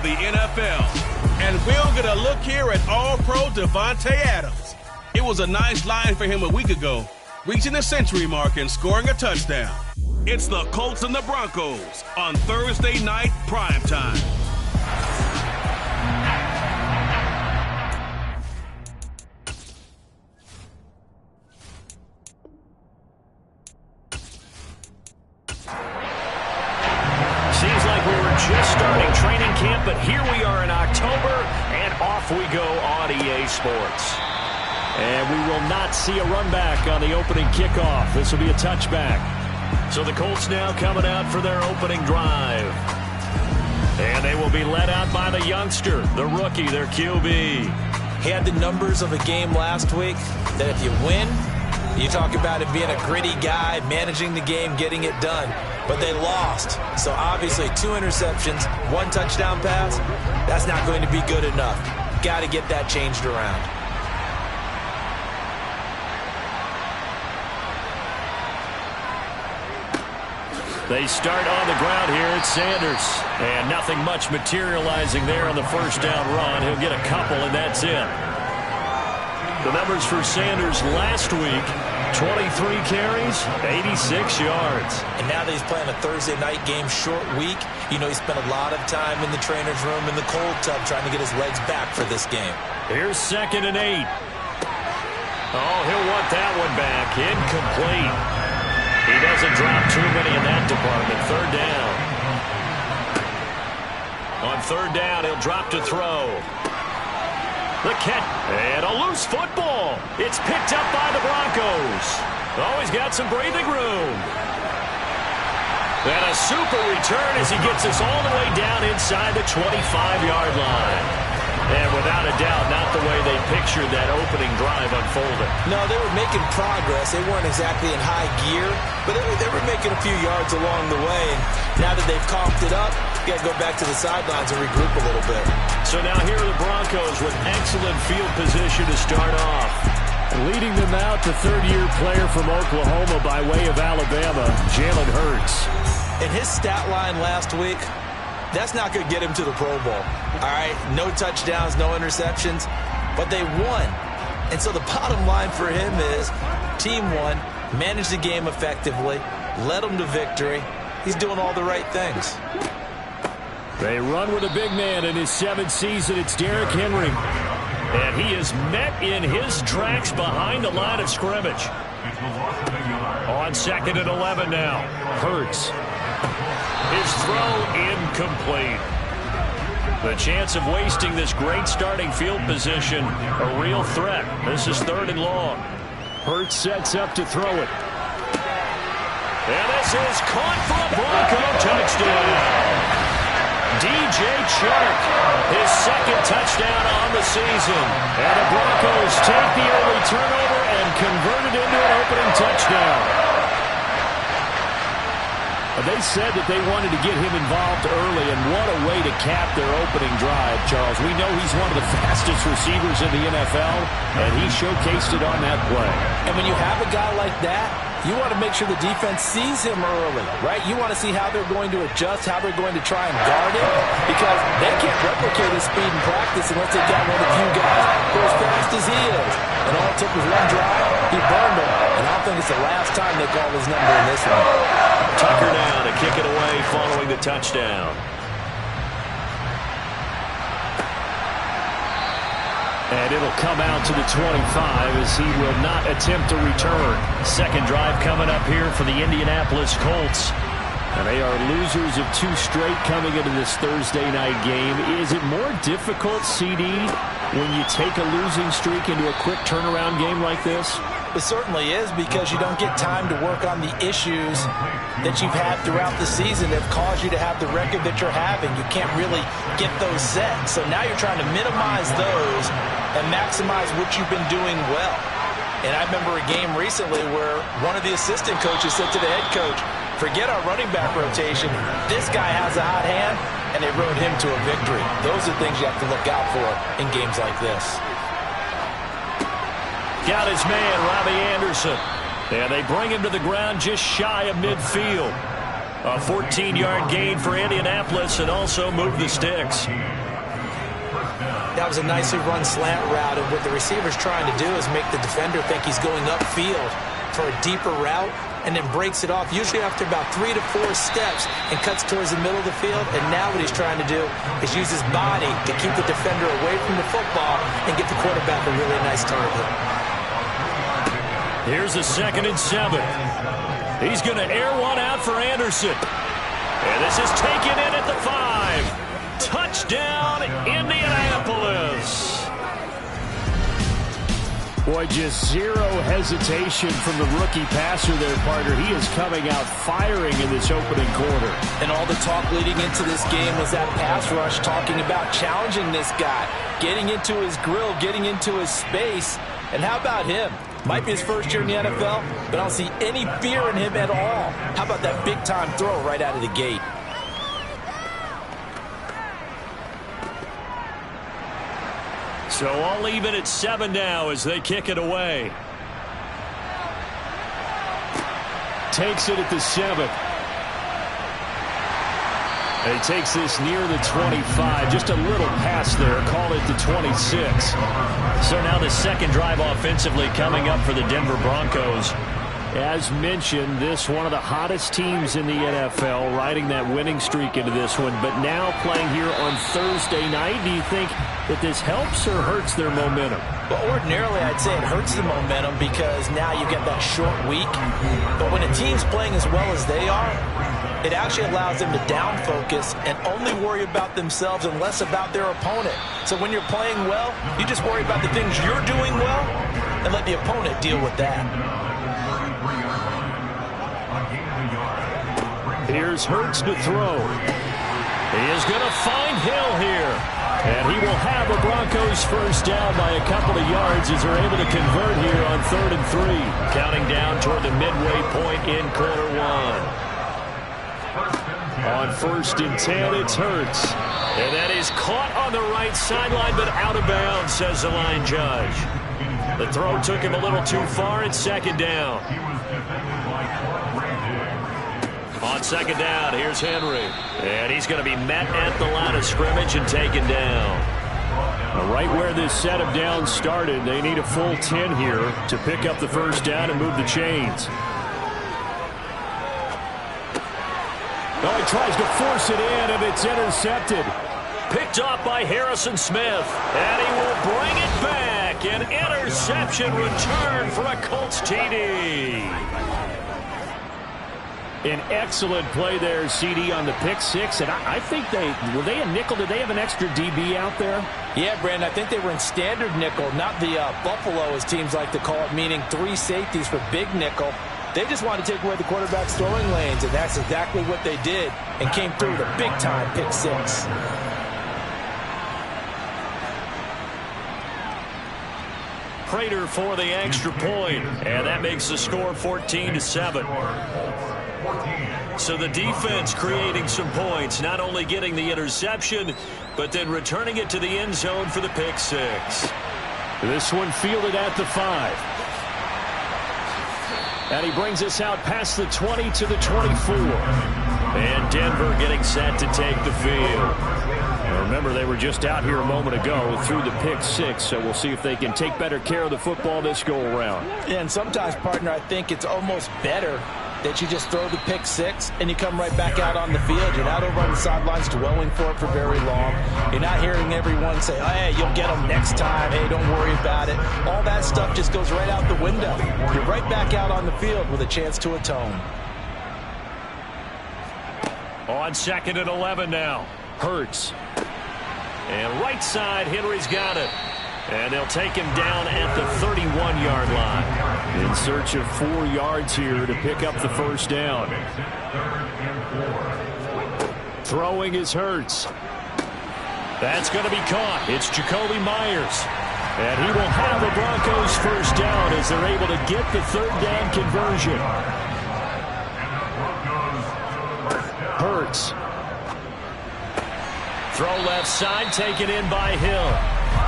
the NFL. And we'll get a look here at All-Pro Devontae Adams. It was a nice line for him a week ago, reaching the century mark and scoring a touchdown. It's the Colts and the Broncos on Thursday night primetime. Seems like we were just starting training camp, but here we are in October, and off we go on EA Sports. And we will not see a run back on the opening kickoff. This will be a touchback. So the Colts now coming out for their opening drive. And they will be led out by the youngster, the rookie, their QB. He had the numbers of a game last week that if you win, you talk about it being a gritty guy, managing the game, getting it done. But they lost. So obviously 2 interceptions, 1 touchdown pass, that's not going to be good enough. Got to get that changed around. They start on the ground here at Sanders. And nothing much materializing there on the first down run. He'll get a couple, and that's it. The numbers for Sanders last week, 23 carries, 86 yards. And now that he's playing a Thursday night game, short week, you know he spent a lot of time in the trainer's room in the cold tub trying to get his legs back for this game. Here's 2nd and 8. Oh, he'll want that one back. Incomplete. He doesn't drop too many in that department. 3rd down. On 3rd down, he'll drop to throw. The catch, and a loose football. It's picked up by the Broncos. Oh, he's got some breathing room. And a super return as he gets us all the way down inside the 25-yard line. And without a doubt, not the way they pictured that opening drive unfolding. No, they were making progress. They weren't exactly in high gear, but they were making a few yards along the way. And now that they've coughed it up, you got to go back to the sidelines and regroup a little bit. So now here are the Broncos with excellent field position to start off. Leading them out, the 3rd-year player from Oklahoma by way of Alabama, Jalen Hurts. In his stat line last week, that's not going to get him to the Pro Bowl. All right, no touchdowns, no interceptions, but they won. And so the bottom line for him is team won, managed the game effectively, led them to victory. He's doing all the right things. They run with a big man in his 7th season. It's Derrick Henry. And he is met in his tracks behind the line of scrimmage. On 2nd and 11 now. Hurts. His throw incomplete. The chance of wasting this great starting field position, a real threat. This is 3rd and long. Hurts sets up to throw it. And this is caught for a Bronco touchdown. DJ Chark, his 2nd touchdown on the season. And the Broncos take the early turnover and convert it into an opening touchdown. They said that they wanted to get him involved early, and what a way to cap their opening drive, Charles. We know he's one of the fastest receivers in the NFL, and he showcased it on that play. And when you have a guy like that, you want to make sure the defense sees him early, right? You want to see how they're going to adjust, how they're going to try and guard him, because they can't replicate his speed in practice unless they've got one of the few guys who are as fast as he is. And all it took was one drive, he burned him, and I don't think it's the last time they call his number in this one. Tucker now to kick it away following the touchdown. And it'll come out to the 25 as he will not attempt to return. 2nd drive coming up here for the Indianapolis Colts. And they are losers of 2 straight coming into this Thursday night game. Is it more difficult, CD, when you take a losing streak into a quick turnaround game like this? It certainly is, because you don't get time to work on the issues that you've had throughout the season that have caused you to have the record that you're having. You can't really get those set. So now you're trying to minimize those and maximize what you've been doing well. And I remember a game recently where one of the assistant coaches said to the head coach, forget our running back rotation. This guy has a hot hand, and they rode him to a victory. Those are things you have to look out for in games like this. Got his man, Robbie Anderson. And they bring him to the ground just shy of midfield. A 14-yard gain for Indianapolis and also moved the sticks. That was a nicely run slant route, and what the receiver's trying to do is make the defender think he's going upfield for a deeper route, and then breaks it off, usually after about 3 to 4 steps, and cuts towards the middle of the field. And now what he's trying to do is use his body to keep the defender away from the football and get the quarterback a really nice target. Here's a 2nd and 7. He's going to air one out for Anderson. And this is taken in at the 5. Touchdown, Indianapolis. Boy, just zero hesitation from the rookie passer there, partner. He is coming out firing in this opening quarter. And all the talk leading into this game was that pass rush, talking about challenging this guy, getting into his grill, getting into his space. And how about him? Might be his first year in the NFL, but I don't see any fear in him at all. How about that big-time throw right out of the gate? So all even at 7 now as they kick it away. Takes it at the 7. He takes this near the 25. Just a little pass there. Call it the 26. So now the second drive offensively coming up for the Denver Broncos. As mentioned, this one of the hottest teams in the NFL, riding that winning streak into this one, but now playing here on Thursday night. Do you think that this helps or hurts their momentum? Well, ordinarily, I'd say it hurts the momentum because now you get that short week. But when a team's playing as well as they are, it actually allows them to down focus and only worry about themselves and less about their opponent. So when you're playing well, you just worry about the things you're doing well and let the opponent deal with that. Here's Hurts to throw. He is going to find Hill here. And he will have a Broncos first down by a couple of yards as they're able to convert here on 3rd and 3. Counting down toward the midway point in quarter 1. On 1st and 10, it's Hurts. And that is caught on the right sideline, but out of bounds, says the line judge. The throw took him a little too far. It's 2nd down. On 2nd down, here's Henry. And he's going to be met at the line of scrimmage and taken down. Right where this set of downs started, they need a full 10 here to pick up the first down and move the chains. Oh, he tries to force it in, and it's intercepted. Picked off by Harrison Smith. And he will bring it back. An interception return for a Colts TD. An excellent play there, CD, on the pick 6. And I think were they a nickel? Did they have an extra DB out there? Yeah, Brandon, I think they were in standard nickel, not the Buffalo, as teams like to call it, meaning 3 safeties for big nickel. They just wanted to take away the quarterback's throwing lanes, and that's exactly what they did, and came through with a big-time pick 6. Prater for the extra point, and that makes the score 14-7. So the defense creating some points, not only getting the interception, but then returning it to the end zone for the pick 6. This one fielded at the 5. And he brings us out past the 20 to the 24. And Denver getting set to take the field. Now remember, they were just out here a moment ago through the pick 6, so we'll see if they can take better care of the football this go-around. Yeah, and sometimes, partner, I think it's almost better that you just throw the pick 6 and you come right back out on the field. You're not over on the sidelines dwelling for it for very long. You're not hearing everyone say, oh, hey, you'll get them next time. Hey, don't worry about it. All that stuff just goes right out the window. You're right back out on the field with a chance to atone. On 2nd and 11 now. Hurts. And right side, Henry's got it. And they'll take him down at the 31-yard line. In search of 4 yards here to pick up the first down. Throwing is Hurts. That's going to be caught. It's Jacoby Myers. And he will have a Broncos first down as they're able to get the 3rd down conversion. Hurts. Throw left side, taken in by Hill.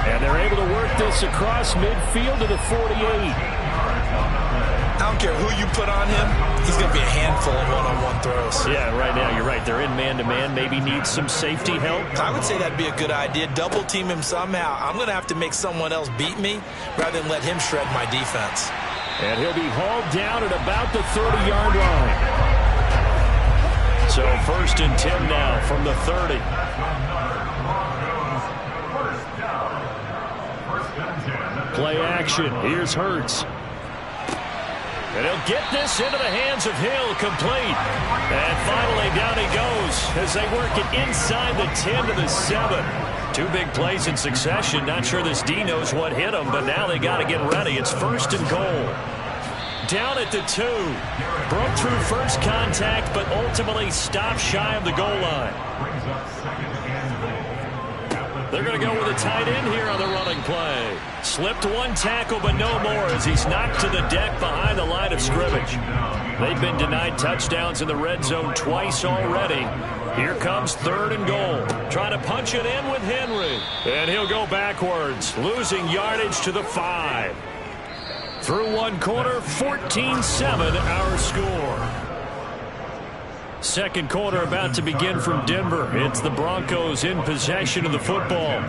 And they're able to work this across midfield to the 48. I don't care who you put on him, he's going to be a handful in one-on-one throws. Yeah, right now you're right. They're in man-to-man. Maybe needs some safety help. I would say that'd be a good idea. Double team him somehow. I'm going to have to make someone else beat me rather than let him shred my defense. And he'll be hauled down at about the 30-yard line. So 1st and 10 now from the 30. Play action. Here's Hurts. And he'll get this into the hands of Hill, complete. And finally down he goes as they work it inside the 10 to the 7. 2 big plays in succession. Not sure this D knows what hit him, but now they got to get ready. It's 1st and goal. Down at the 2. Broke through first contact, but ultimately stopped shy of the goal line. They're going to go with a tight end here on the running play. Slipped one tackle, but no more as he's knocked to the deck behind the line of scrimmage. They've been denied touchdowns in the red zone twice already. Here comes 3rd and goal. Trying to punch it in with Henry. And he'll go backwards, losing yardage to the 5. Through one quarter, 14-7 our score. Second quarter about to begin from Denver. It's the Broncos in possession of the football.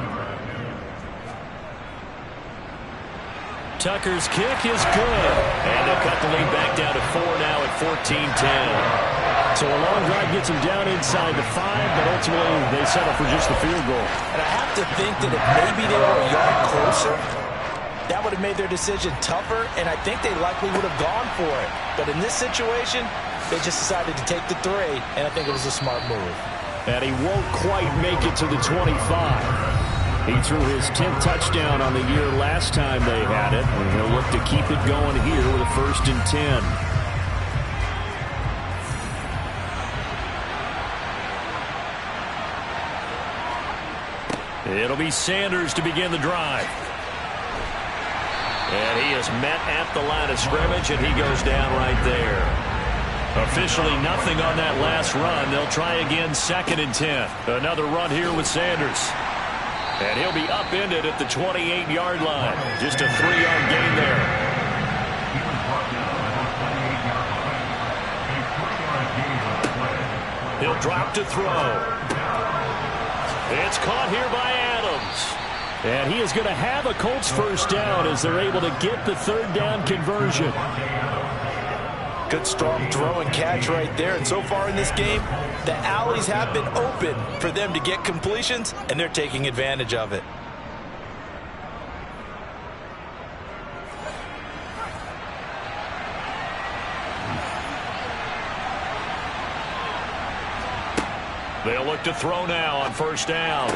Tucker's kick is good. And they'll cut the lead back down to 4 now at 14-10. So a long drive gets them down inside the 5, but ultimately they settle for just the field goal. And I have to think that if maybe they were a yard closer, that would have made their decision tougher, and I think they likely would have gone for it. But in this situation, they just decided to take the 3, and I think it was a smart move. And he won't quite make it to the 25. He threw his 10th touchdown on the year last time they had it, and he'll look to keep it going here with a 1st and 10. It'll be Sanders to begin the drive. And he is met at the line of scrimmage, and he goes down right there. Officially nothing on that last run. They'll try again 2nd and 10. Another run here with Sanders. And he'll be upended at the 28-yard line. Just a 3-yard gain there. He'll drop to throw. It's caught here by Adams. And he is going to have a Colts 1st down as they're able to get the 3rd down conversion. Good strong throw and catch right there. And so far in this game, the alleys have been open for them to get completions, and they're taking advantage of it. They'll look to throw now on 1st down.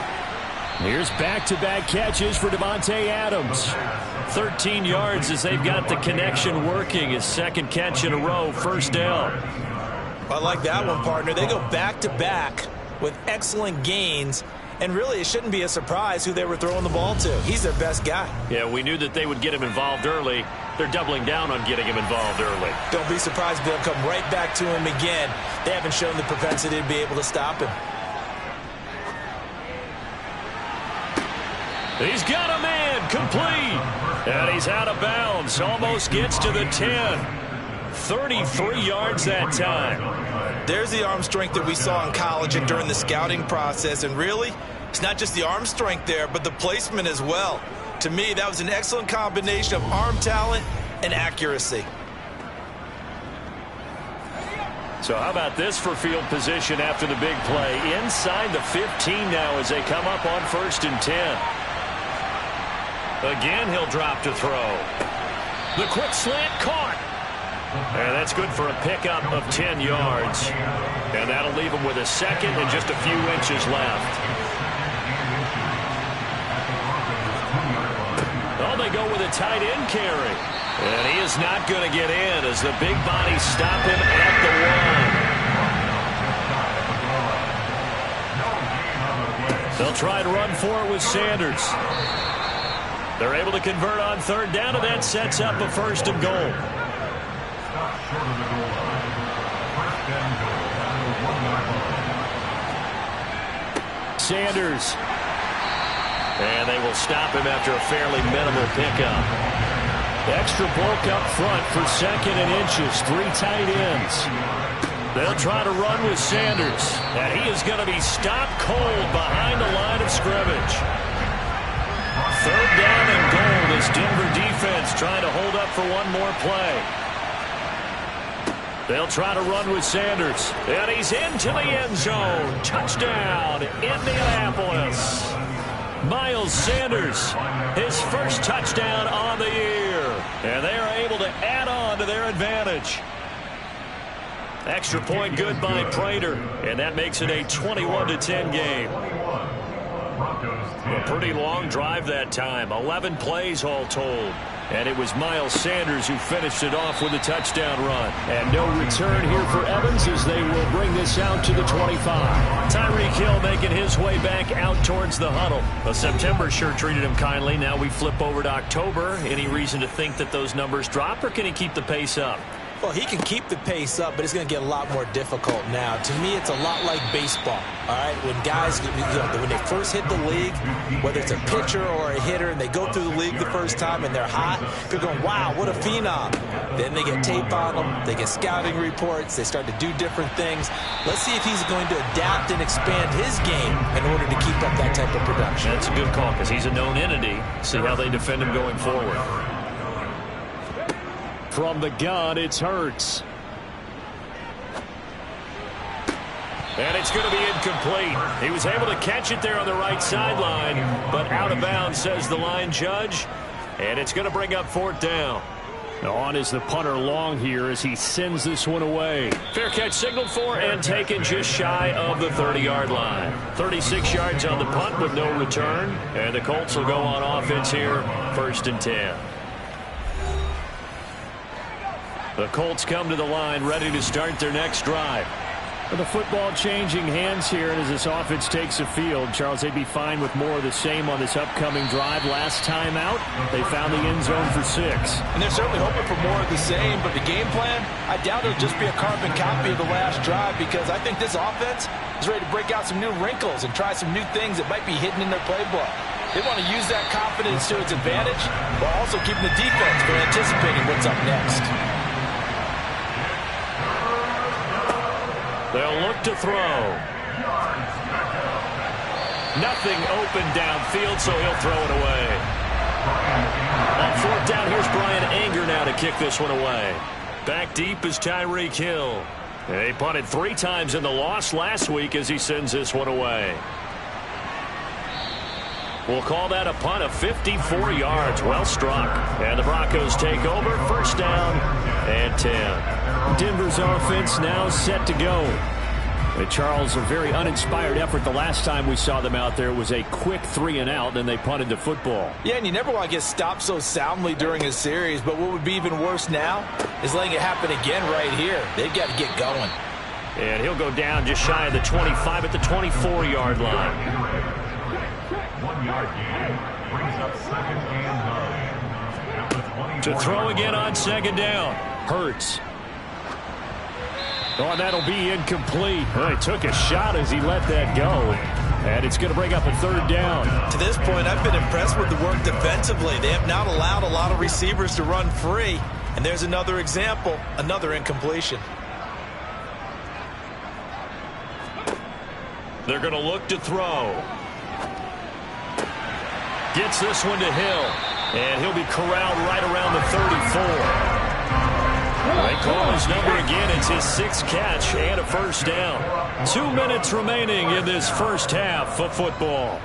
Here's back-to-back catches for Davante Adams. 13 yards as they've got the connection working. His 2nd catch in a row, 1st down. I like that one, partner. They go back-to-back with excellent gains. And really, it shouldn't be a surprise who they were throwing the ball to. He's their best guy. Yeah, we knew that they would get him involved early. They're doubling down on getting him involved early. Don't be surprised if they'll come right back to him again. They haven't shown the propensity to be able to stop him. He's got a man, complete. And he's out of bounds, almost gets to the 10. 33 yards that time. There's the arm strength that we saw in college and during the scouting process. And really, it's not just the arm strength there, but the placement as well. To me, that was an excellent combination of arm talent and accuracy. So how about this for field position after the big play? Inside the 15 now as they come up on 1st and 10. Again, he'll drop to throw. The quick slant caught. And that's good for a pickup of 10 yards. And that'll leave him with a 2nd and just a few inches left. Oh, they go with a tight end carry. And he is not going to get in as the big bodies stop him at the 1. They'll try and run for it with Sanders. They're able to convert on 3rd down, and that sets up a 1st and goal. Sanders. And they will stop him after a fairly minimal pickup. Extra bulk up front for second and inches. 3 tight ends. They'll try to run with Sanders. And he is going to be stopped cold behind the line of scrimmage. 3rd down and goal. This Denver defense trying to hold up for one more play. They'll try to run with Sanders. And he's into the end zone. Touchdown, Indianapolis. Miles Sanders, his first touchdown on the year. And they are able to add on to their advantage. Extra point good by Prater. And that makes it a 21-10 game. A pretty long drive that time. 11 plays all told. And it was Miles Sanders who finished it off with a touchdown run. And no return here for Evans as they will bring this out to the 25. Tyreek Hill making his way back out towards the huddle. Well, September sure treated him kindly. Now we flip over to October. Any reason to think that those numbers drop, or can he keep the pace up? Well, he can keep the pace up, but it's going to get a lot more difficult now. To me, it's a lot like baseball, all right? When guys, when they first hit the league, whether it's a pitcher or a hitter, and they go through the league the first time and they're hot, they're going, wow, what a phenom. Then they get tape on them, they get scouting reports, they start to do different things. Let's see if he's going to adapt and expand his game in order to keep up that type of production. That's a good call because he's a known entity. See how they defend him going forward. From the gun, it's Hurts. And it's going to be incomplete. He was able to catch it there on the right sideline, but out of bounds, says the line judge. And it's going to bring up 4th down. On is the punter long here as he sends this one away. Fair catch signaled for and taken just shy of the 30-yard line. 36 yards on the punt with no return. And the Colts will go on offense here, 1st and 10. The Colts come to the line ready to start their next drive. With the football changing hands here, and as this offense takes the field, Charles, they'd be fine with more of the same on this upcoming drive. Last time out, they found the end zone for 6. And they're certainly hoping for more of the same, but the game plan, I doubt it'll just be a carbon copy of the last drive, because I think this offense is ready to break out some new wrinkles and try some new things that might be hidden in their playbook. They want to use that confidence to its advantage, while also keeping the defense from anticipating what's up next. They'll look to throw. Nothing open downfield, so he'll throw it away. On 4th down, here's Brian Anger now to kick this one away. Back deep is Tyreek Hill. They punted 3 times in the loss last week as he sends this one away. We'll call that a punt of 54 yards. Well struck. And the Broncos take over. 1st down and 10. Denver's offense now set to go. And Charles, a very uninspired effort the last time we saw them out there. It was a quick 3 and out, then they punted the football. Yeah, and you never want to get stopped so soundly during a series, but what would be even worse now is letting it happen again right here. They've got to get going. And he'll go down just shy of the 25 at the 24-yard line. 1-yard gain brings up 2nd and 9. To throw again on 2nd down. Hurts. Oh, that'll be incomplete. Well, he took a shot as he let that go. And it's going to bring up a 3rd down. To this point, I've been impressed with the work defensively. They have not allowed a lot of receivers to run free. And there's another example, another incompletion. They're going to look to throw. Gets this one to Hill. And he'll be corralled right around the 34. They call his number again. It's his 6th catch and a 1st down. 2 minutes remaining in this first half of football.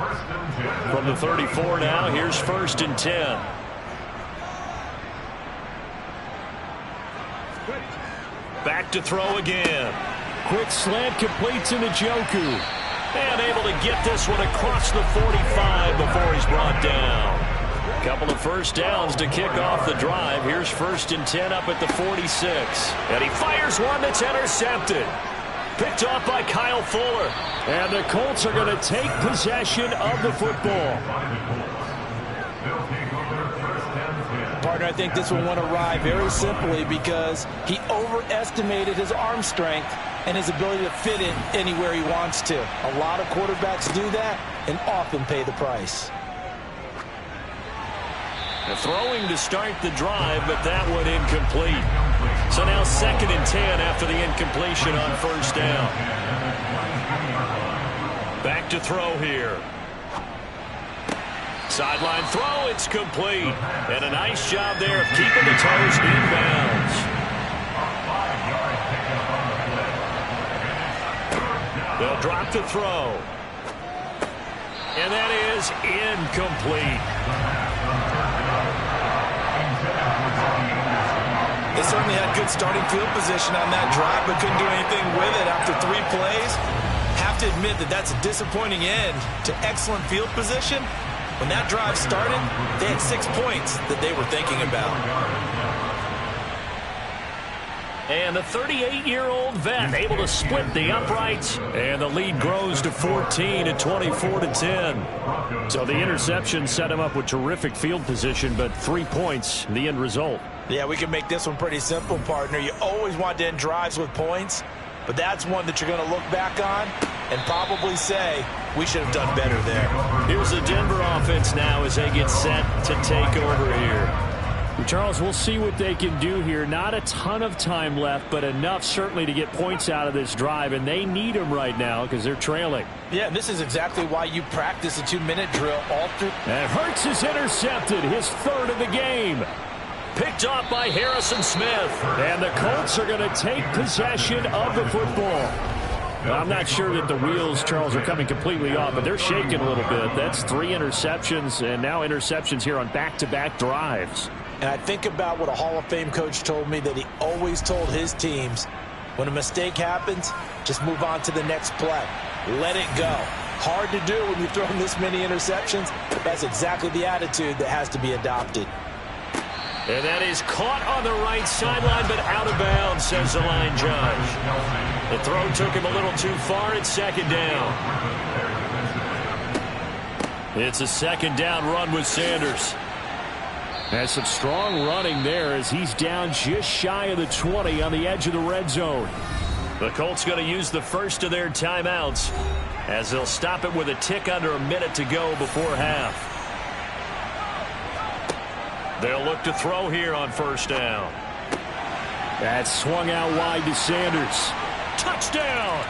From the 34 now, here's 1st and 10. Back to throw again. Quick slant completes into Njoku. And able to get this one across the 45 before he's brought down. Couple of 1st downs to kick off the drive. Here's 1st and 10 up at the 46. And he fires one that's intercepted. Picked off by Kyle Fuller. And the Colts are going to take possession of the football. Partner, I think this will want to ride very simply because he overestimated his arm strength and his ability to fit it anywhere he wants to. A lot of quarterbacks do that and often pay the price. Throwing to start the drive, but that one incomplete. So now 2nd and 10 after the incompletion on first down. Back to throw here. Sideline throw, it's complete. And a nice job there of keeping the toes inbounds. They'll drop the throw. And that is incomplete. They certainly had good starting field position on that drive, but couldn't do anything with it after 3 plays. Have to admit that that's a disappointing end to excellent field position. When that drive started, they had 6 points that they were thinking about. And the 38-year-old vet able to split the uprights, and the lead grows to 14 at 24-10. So the interception set him up with terrific field position, but 3 points, the end result. Yeah, we can make this one pretty simple, partner. You always want to end drives with points, but that's one that you're going to look back on and probably say, we should have done better there. Here's the Denver offense now as they get set to take over here. Charles, we'll see what they can do here. Not a ton of time left, but enough certainly to get points out of this drive, and they need them right now because they're trailing. Yeah, this is exactly why you practice a 2-minute drill all through. And Hurts is intercepted, his 3rd of the game. Picked off by Harrison Smith. And the Colts are going to take possession of the football. I'm not sure that the wheels, Charles, are coming completely off, but they're shaking a little bit. That's 3 interceptions, and now interceptions here on back-to-back drives. And I think about what a Hall of Fame coach told me that he always told his teams, when a mistake happens, just move on to the next play. Let it go. Hard to do when you've thrown this many interceptions, but that's exactly the attitude that has to be adopted. And that is caught on the right sideline, but out of bounds, says the line judge. The throw took him a little too far. It's 2nd down. It's a 2nd down run with Sanders. Has some strong running there as he's down just shy of the 20 on the edge of the red zone. The Colts going to use the first of their timeouts as they'll stop it with a tick under a minute to go before half. They'll look to throw here on first down. That swung out wide to Sanders. Touchdown!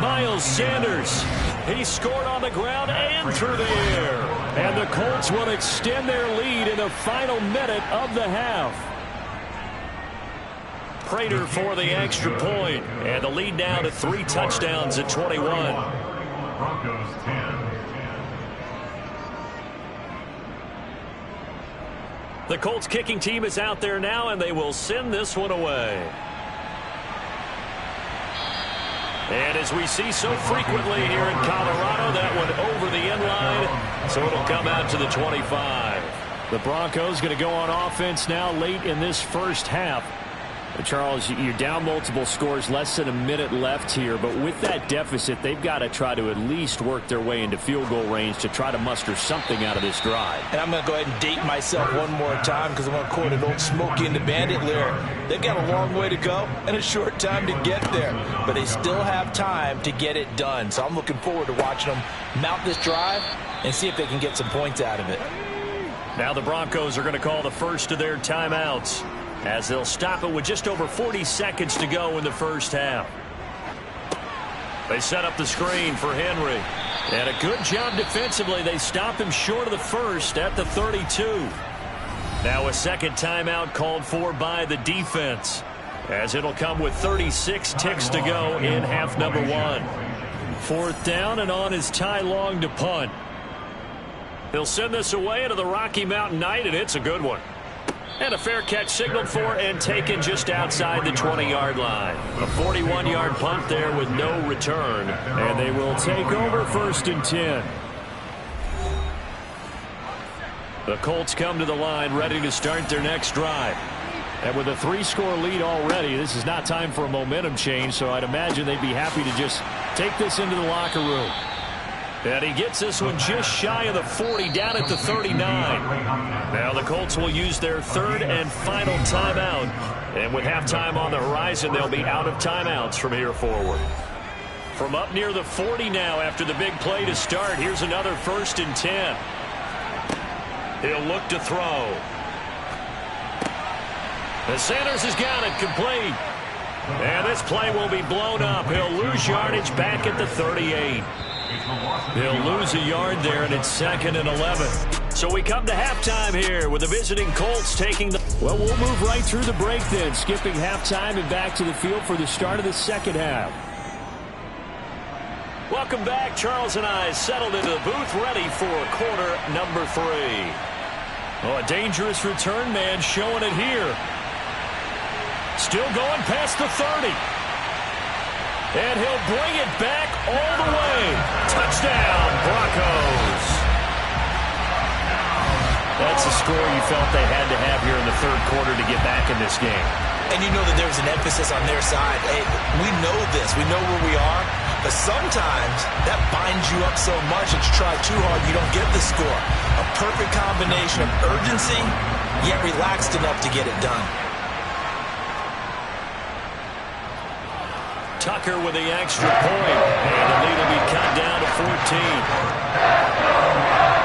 Miles Sanders. He scored on the ground and through the air. And the Colts will extend their lead in the final minute of the half. Prater for the extra point. And the lead now to 3 touchdowns at 21. Broncos 10. The Colts kicking team is out there now, and they will send this one away. And as we see so frequently here in Colorado, that one over the end line, so it'll come out to the 25. The Broncos going to go on offense now late in this first half. Charles, you're down multiple scores, less than a minute left here, but with that deficit, they've got to try to at least work their way into field goal range to try to muster something out of this drive. And I'm going to go ahead and date myself one more time because I'm going to quote an old Smokey and the Bandit lyric. They've got a long way to go and a short time to get there, but they still have time to get it done. So I'm looking forward to watching them mount this drive and see if they can get some points out of it. Now the Broncos are going to call the first of their timeouts, as they'll stop it with just over 40 seconds to go in the first half. They set up the screen for Henry. And a good job defensively. They stop him short of the first at the 32. Now a second timeout called for by the defense, as it'll come with 36 ticks to go in half number 1. 4th down, and on is Ty Long to punt. He'll send this away into the Rocky Mountain night, and it's a good one. And a fair catch signaled for and taken just outside the 20-yard line. A 41-yard punt there with no return. And they will take over 1st and 10. The Colts come to the line ready to start their next drive. And with a 3-score lead already, this is not time for a momentum change, so I'd imagine they'd be happy to just take this into the locker room. And he gets this one just shy of the 40, down at the 39. Now the Colts will use their 3rd and final timeout. And with halftime on the horizon, they'll be out of timeouts from here forward. From up near the 40 now after the big play to start, here's another 1st and 10. He'll look to throw. And Sanders has got it complete. And this play will be blown up. He'll lose yardage back at the 38. He'll lose a yard there, and it's 2nd and 11. So we come to halftime here with the visiting Colts taking the... Well, we'll move right through the break then, skipping halftime and back to the field for the start of the second half. Welcome back. Charles and I settled into the booth, ready for quarter number 3. Oh, a dangerous return man showing it here. Still going past the 30. And he'll bring it back all the way. Touchdown, Broncos. That's a score you felt they had to have here in the third quarter to get back in this game. And you know that there's an emphasis on their side. Hey, we know this. We know where we are. But sometimes that binds you up so much that you try too hard, you don't get the score. A perfect combination of urgency, yet relaxed enough to get it done. Tucker with the extra point. And the lead will be cut down to 14.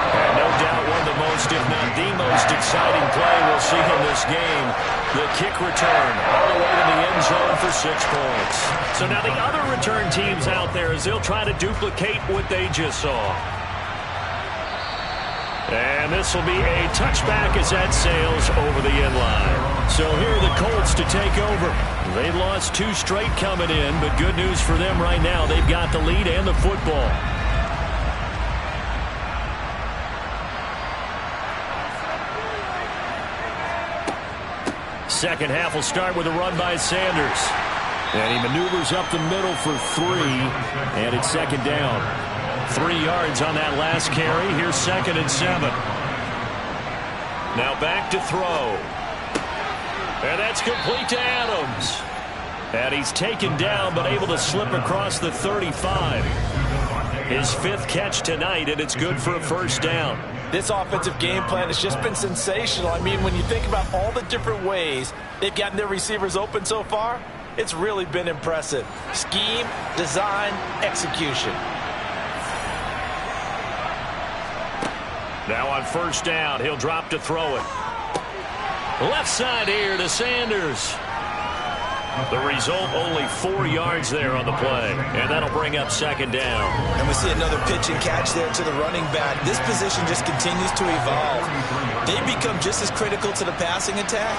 And no doubt one of the most, if not the most exciting play we'll see in this game. The kick return all the way to the end zone for 6 points. So now the other return teams out there as they'll try to duplicate what they just saw. And this will be a touchback as that sails over the end line. So here are the Colts to take over. They lost 2 straight coming in, but good news for them right now. They've got the lead and the football. Second half will start with a run by Sanders. And he maneuvers up the middle for 3, and it's 2nd down. 3 yards on that last carry. Here's 2nd and 7. Now back to throw. And that's complete to Adams. And he's taken down, but able to slip across the 35. His 5th catch tonight, and it's good for a 1st down. This offensive game plan has just been sensational. I mean, when you think about all the different ways they've gotten their receivers open so far, it's really been impressive. Scheme, design, execution. Now on 1st down, he'll drop to throw it. Left side here to Sanders. The result, only 4 yards there on the play. And that'll bring up 2nd down. And we see another pitch and catch there to the running back. This position just continues to evolve. They become just as critical to the passing attack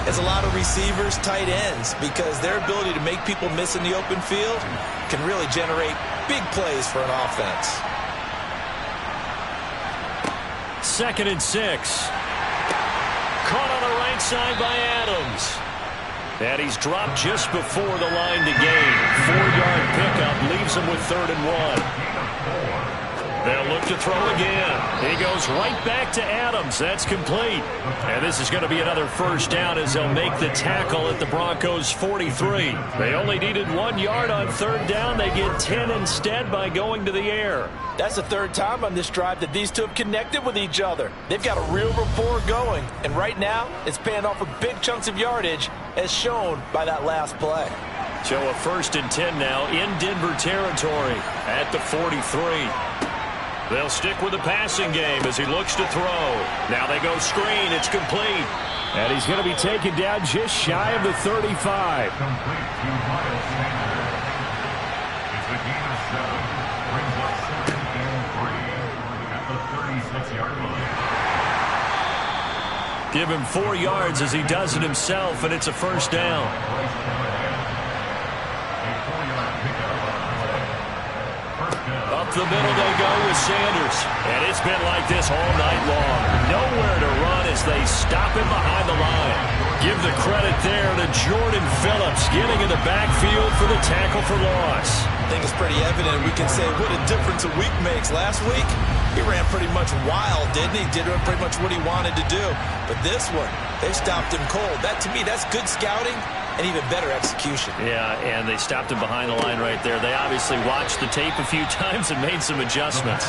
as a lot of receivers, tight ends, because their ability to make people miss in the open field can really generate big plays for an offense. 2nd and 6. Caught on the right side by Adams. And he's dropped just before the line to gain. 4-yard pickup leaves him with 3rd and 1. They'll look to throw again. He goes right back to Adams. That's complete. And this is going to be another 1st down as they'll make the tackle at the Broncos' 43. They only needed 1 yard on 3rd down. They get 10 instead by going to the air. That's the 3rd time on this drive that these two have connected with each other. They've got a real rapport going. And right now, it's paying off with big chunks of yardage, as shown by that last play. So a 1st and 10 now in Denver territory at the 43. They'll stick with the passing game as he looks to throw. Now they go screen. It's complete. And he's going to be taken down just shy of the 35. It's a gain of 7. Brings up 2nd and 3 at the 36-yard line. Give him 4 yards as he does it himself, and it's a 1st down. Up the middle they go with Sanders. And it's been like this all night long. Nowhere to run as they stop him behind the line. Give the credit there to Jordan Phillips getting in the backfield for the tackle for loss. I think it's pretty evident. We can say what a difference a week makes. Last week, he ran pretty much wild, didn't he? Did pretty much what he wanted to do. But this one, they stopped him cold. That, to me, that's good scouting and even better execution. Yeah, and they stopped him behind the line right there. They obviously watched the tape a few times and made some adjustments.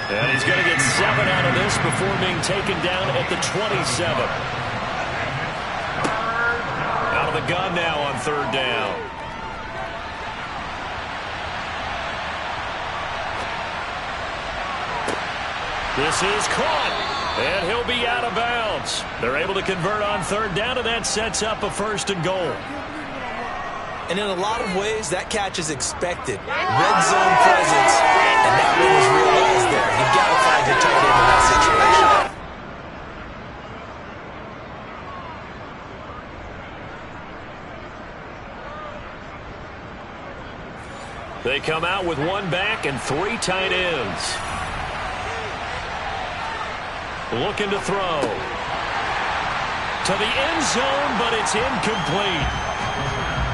And he's going to get 7 out of this before being taken down at the 27. Out of the gun now on 3rd down. This is caught. And of bounds. They're able to convert on third down, and that sets up a 1st and goal. And in a lot of ways, that catch is expected. Red zone presence, and that one was realized there. You've got to find your tight end in that situation. They come out with 1 back and 3 tight ends. Looking to throw. To the end zone, but it's incomplete.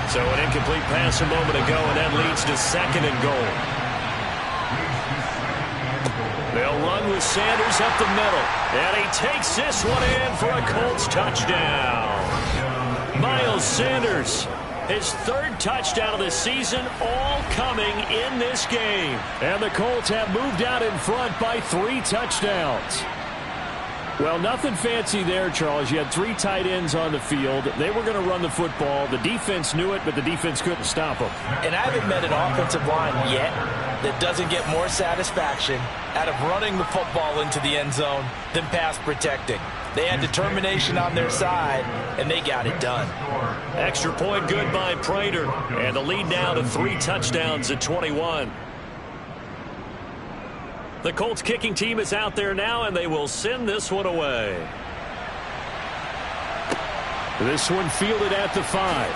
So an incomplete pass a moment ago, and that leads to 2nd and goal. They'll run with Sanders up the middle. And he takes this one in for a Colts touchdown. Miles Sanders, his 3rd touchdown of the season, all coming in this game. And the Colts have moved out in front by 3 touchdowns. Well, nothing fancy there, Charles. You had 3 tight ends on the field. They were going to run the football. The defense knew it, but the defense couldn't stop them. And I haven't met an offensive line yet that doesn't get more satisfaction out of running the football into the end zone than pass protecting. They had determination on their side, and they got it done. Extra point good by Prater. And the lead now to 3 touchdowns at 21. The Colts kicking team is out there now, and they will send this one away. This one fielded at the 5.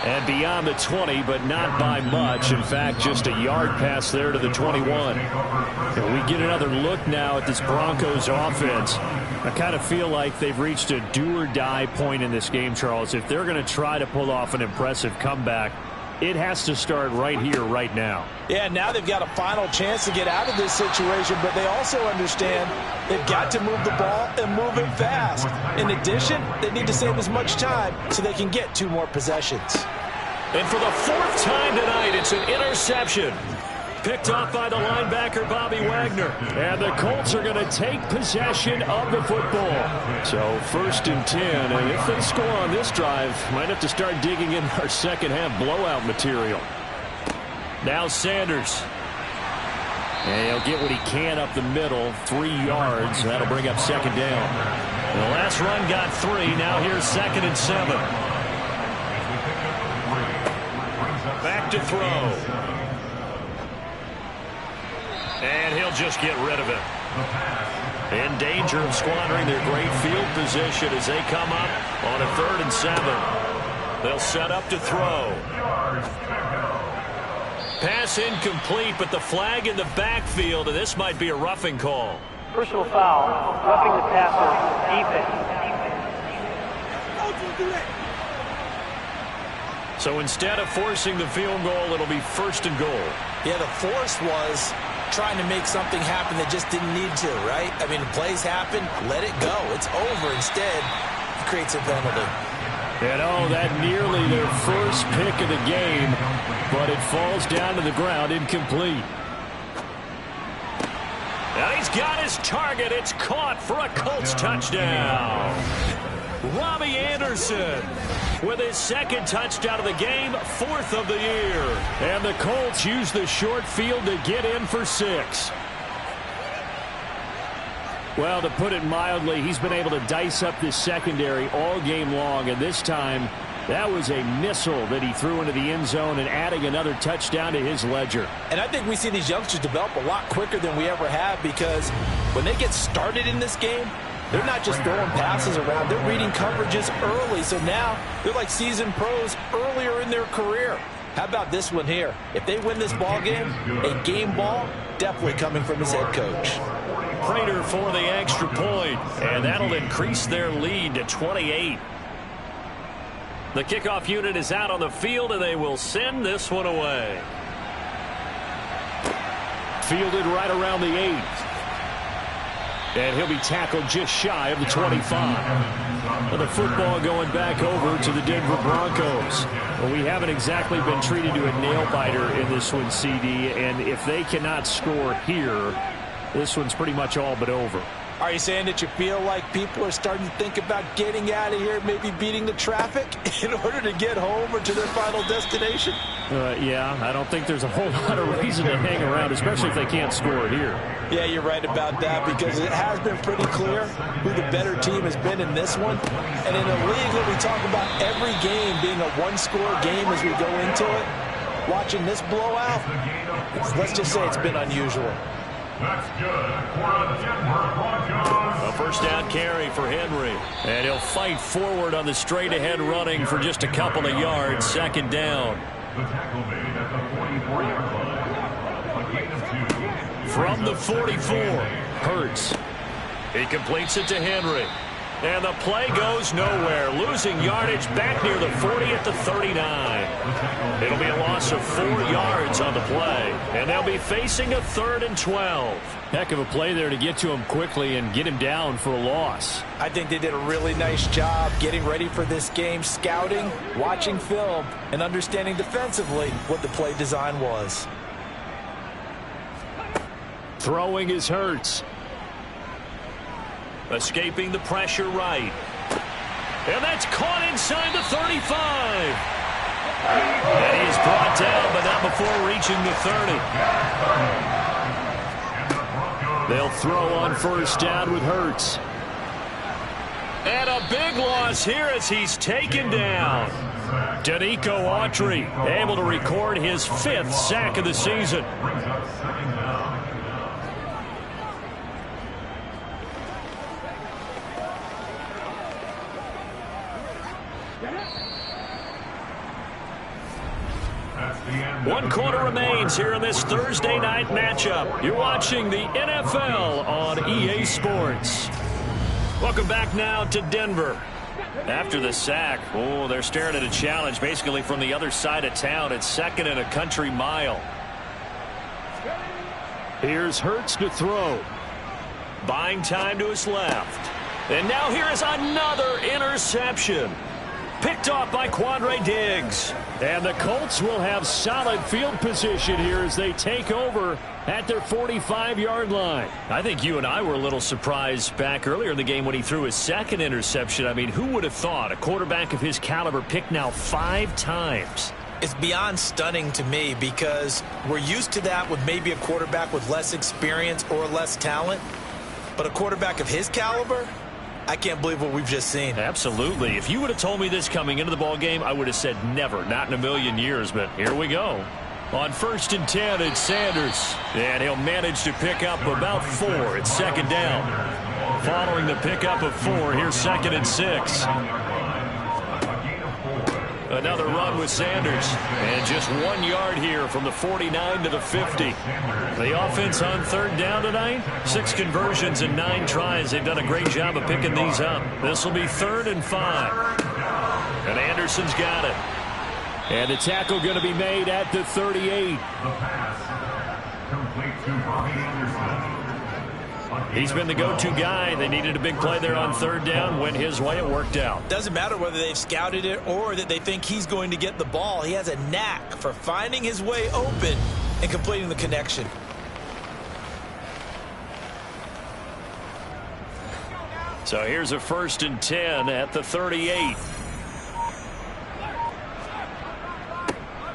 And beyond the 20, but not by much. In fact, just a yard pass there to the 21. And we get another look now at this Broncos offense. I kind of feel like they've reached a do-or-die point in this game, Charles. If they're going to try to pull off an impressive comeback, it has to start right here, right now. Yeah, now they've got a final chance to get out of this situation, but they also understand they've got to move the ball and move it fast. In addition, they need to save as much time so they can get 2 more possessions. And for the 4th time tonight, it's an interception. Picked off by the linebacker, Bobby Wagner. And the Colts are going to take possession of the football. So 1st and 10. And if they score on this drive, might have to start digging in our second-half blowout material. Now Sanders. And he'll get what he can up the middle, 3 yards. That'll bring up 2nd down. The last run got 3. Now here's 2nd and 7. Back to throw. And he'll just get rid of it. In danger of squandering their great field position as they come up on a 3rd and 7. They'll set up to throw. Pass incomplete, but the flag in the backfield, and this might be a roughing call. Personal foul, roughing the passer, defense. So instead of forcing the field goal, it'll be 1st and goal. Yeah, the force was trying to make something happen that just didn't need to, right? I mean, plays happen, let it go. It's over. Instead, it creates a penalty. And oh, that nearly their first pick of the game, but it falls down to the ground incomplete. And he's got his target. It's caught for a Colts touchdown. Robbie Anderson with his 2nd touchdown of the game, 4th of the year. And the Colts use the short field to get in for 6. Well, to put it mildly, he's been able to dice up this secondary all game long, and this time that was a missile that he threw into the end zone and adding another touchdown to his ledger. And I think we see these youngsters develop a lot quicker than we ever have, because when they get started in this game, they're not just throwing passes around. They're reading coverages early. So now they're like seasoned pros earlier in their career. How about this one here? If they win this ball game, a game ball definitely coming from his head coach. Prater for the extra point, and that'll increase their lead to 28. The kickoff unit is out on the field, and they will send this one away. Fielded right around the 8. And he'll be tackled just shy of the 25. And the football going back over to the Denver Broncos. Well, we haven't exactly been treated to a nail-biter in this one, CD. And if they cannot score here, this one's pretty much all but over. Are you saying that you feel like people are starting to think about getting out of here, maybe beating the traffic in order to get home or to their final destination? Yeah, I don't think there's a whole lot of reason to hang around, especially if they can't score here. Yeah, you're right about that, because it has been pretty clear who the better team has been in this one. And in a league that we talk about every game being a one-score game as we go into it, watching this blowout, let's just say it's been unusual. That's good for the Denver Broncos. A first down carry for Henry. And he'll fight forward on the straight-ahead running for just a couple of yards. Second down. The tackle made at the 44-yard line. A gain of 2. From the 44, Hurts. He completes it to Henry. And the play goes nowhere. Losing yardage back near the 40 at the 39. It'll be a loss of 4 yards on the play. And they'll be facing a 3rd and 12. Heck of a play there to get to him quickly and get him down for a loss. I think they did a really nice job getting ready for this game, scouting, watching film, and understanding defensively what the play design was. Throwing is Hurts. Escaping the pressure right. And that's caught inside the 35. And he is brought down, but not before reaching the 30. They'll throw on first down with Hurts. And a big loss here as he's taken down. Danico Autry able to record his 5th sack of the season. One quarter remains here in this Thursday night matchup. You're watching the NFL on EA Sports. Welcome back now to Denver. After the sack, they're staring at a challenge basically from the other side of town. It's 2nd and a country mile. Here's Hurts to throw. Buying time to his left. And now here is another interception. Picked off by Quandre Diggs. And the Colts will have solid field position here as they take over at their 45-yard line. I think you and I were a little surprised back earlier in the game when he threw his 2nd interception. I mean, who would have thought a quarterback of his caliber picked now 5 times? It's beyond stunning to me, because we're used to that with maybe a quarterback with less experience or less talent. But a quarterback of his caliber, I can't believe what we've just seen. Absolutely. If you would have told me this coming into the ball game, I would have said never, not in a million years. But here we go. On 1st and 10, it's Sanders. And he'll manage to pick up about 4. It's 2nd down. Following the pickup of 4, here's 2nd and 6. Another run with Sanders. And just 1 yard here from the 49 to the 50. The offense on 3rd down tonight, 6 conversions and 9 tries. They've done a great job of picking these up. This will be 3rd and 5. And Anderson's got it. And the tackle going to be made at the 38. The pass complete to Bobby Anderson. He's been the go-to guy. They needed a big play there on 3rd down. Went his way. It worked out. Doesn't matter whether they've scouted it or that they think he's going to get the ball. He has a knack for finding his way open and completing the connection. So here's a 1st and 10 at the 38.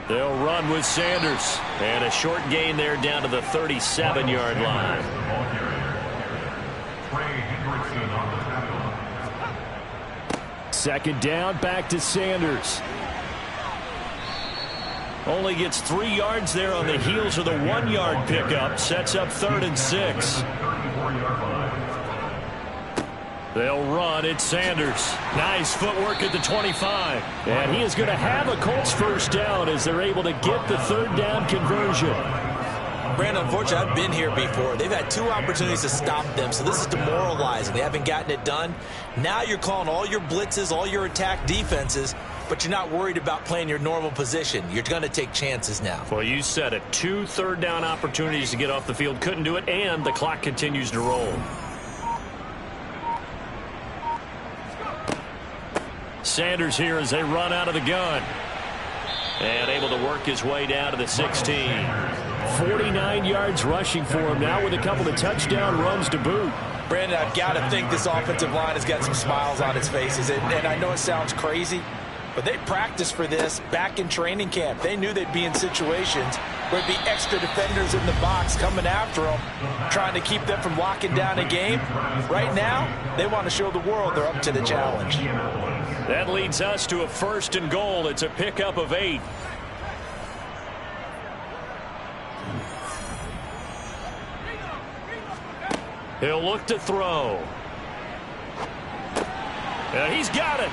They'll run with Sanders. And a short gain there down to the 37-yard line. 2nd down, back to Sanders. Only gets 3 yards there on the heels of the 1-yard pickup. Sets up 3rd and 6. They'll run. It's Sanders. Nice footwork at the 25. And he is going to have a Colts first down as they're able to get the 3rd down conversion. Brandon, unfortunately, I've been here before. They've had 2 opportunities to stop them, so this is demoralizing. They haven't gotten it done. Now you're calling all your blitzes, all your attack defenses, but you're not worried about playing your normal position. You're going to take chances now. Well, you said it. 2 3rd down opportunities to get off the field. Couldn't do it, and the clock continues to roll. Sanders here as they run out of the gun. And able to work his way down to the 16. 49 yards rushing for him now with a couple of touchdown runs to boot. Brandon, I've got to think this offensive line has got some smiles on its faces. And I know it sounds crazy, but they practiced for this back in training camp. They knew they'd be in situations where there'd be extra defenders in the box coming after them, trying to keep them from locking down a game. Right now, they want to show the world they're up to the challenge. That leads us to a 1st and goal. It's a pickup of 8. He'll look to throw. And he's got it.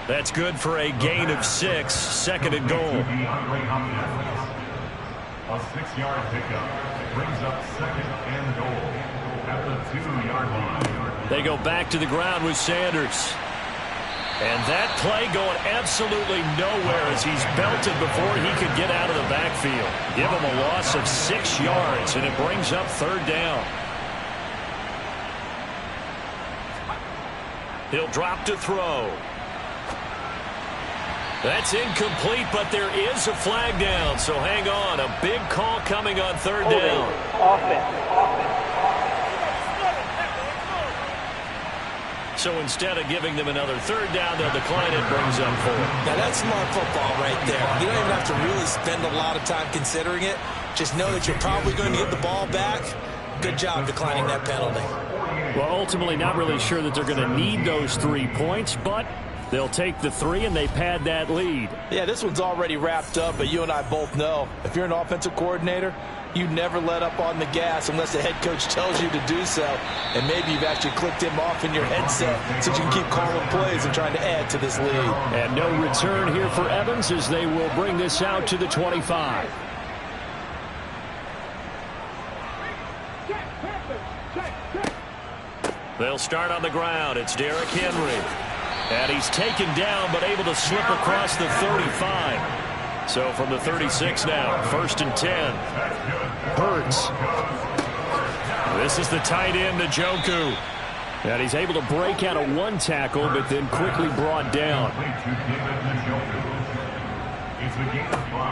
That's good for a gain of 6. 2nd and goal. A 6-yard pickup brings up 2nd and goal at the 2-yard line. They go back to the ground with Sanders. And that play going absolutely nowhere as he's belted before he could get out of the backfield. Give him a loss of 6 yards, and it brings up 3rd down. He'll drop to throw. That's incomplete, but there is a flag down, so hang on. A big call coming on 3rd down. So instead of giving them another 3rd down, they'll decline it, brings up 4. Now that's smart football right there. You don't even have to really spend a lot of time considering it. Just know that you're probably going to get the ball back. Good job declining that penalty. Well, ultimately not really sure that they're going to need those 3 points, but they'll take the 3 and they pad that lead. Yeah, this one's already wrapped up, but you and I both know if you're an offensive coordinator, you never let up on the gas unless the head coach tells you to do so. And maybe you've actually clicked him off in your headset so you can keep calling plays and trying to add to this lead. And no return here for Evans as they will bring this out to the 25. They'll start on the ground. It's Derrick Henry. And he's taken down but able to slip across the 35. So from the 36 now, 1st and 10. Hurts. This is the tight end, Njoku. And he's able to break out of 1 tackle but then quickly brought down.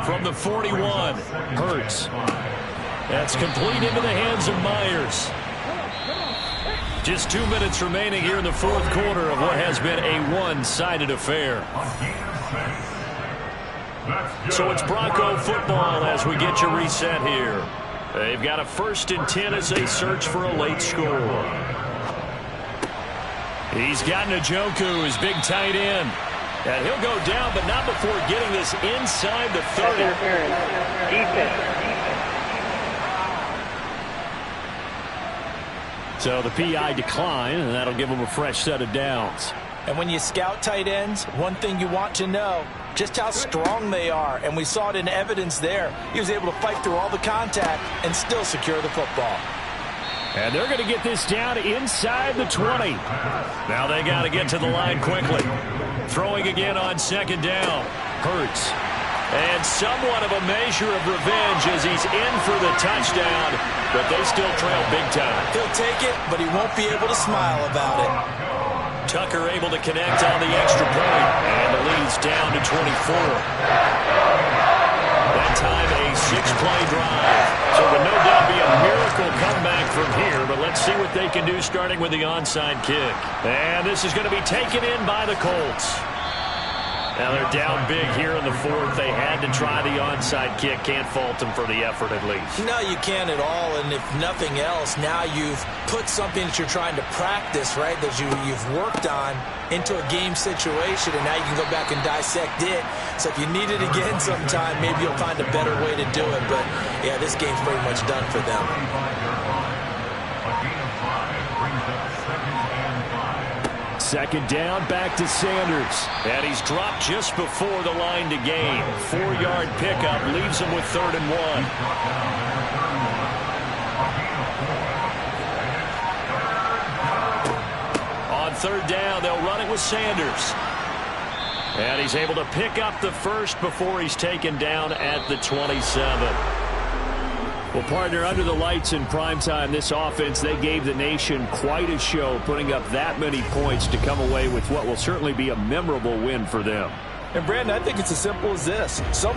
From the 41, Hurts. That's complete into the hands of Myers. Just 2 minutes remaining here in the 4th quarter of what has been a one-sided affair. So it's Bronco football as we get you reset here. They've got a 1st and 10 as they search for a late score. He's got Njoku, his big tight end. And he'll go down, but not before getting this inside the 30. Defense. So the PI decline, and that'll give them a fresh set of downs. And when you scout tight ends, one thing you want to know, just how strong they are. And we saw it in evidence there. He was able to fight through all the contact and still secure the football. And they're going to get this down inside the 20. Now they got to get to the line quickly. Throwing again on 2nd down. Hurts. And somewhat of a measure of revenge as he's in for the touchdown, but they still trail big time. He'll take it, but he won't be able to smile about it. Tucker able to connect on the extra point, and the lead's down to 24. That time a 6-play drive. So it would no doubt be a miracle comeback from here, but let's see what they can do starting with the onside kick. And this is going to be taken in by the Colts. Now they're down big here in the 4th. They had to try the onside kick. Can't fault them for the effort at least. No, you can't at all. And if nothing else, now you've put something that you're trying to practice, right, that you've worked on into a game situation, and now you can go back and dissect it. So if you need it again sometime, maybe you'll find a better way to do it. But, yeah, this game's pretty much done for them. Second down, back to Sanders. And he's dropped just before the line to gain. 4-yard pickup leaves him with 3rd and 1. On 3rd down, they'll run it with Sanders. And he's able to pick up the 1st before he's taken down at the 27. Well, partner, under the lights in primetime, this offense, they gave the nation quite a show, putting up that many points to come away with what will certainly be a memorable win for them. And, Brandon, I think it's as simple as this. Some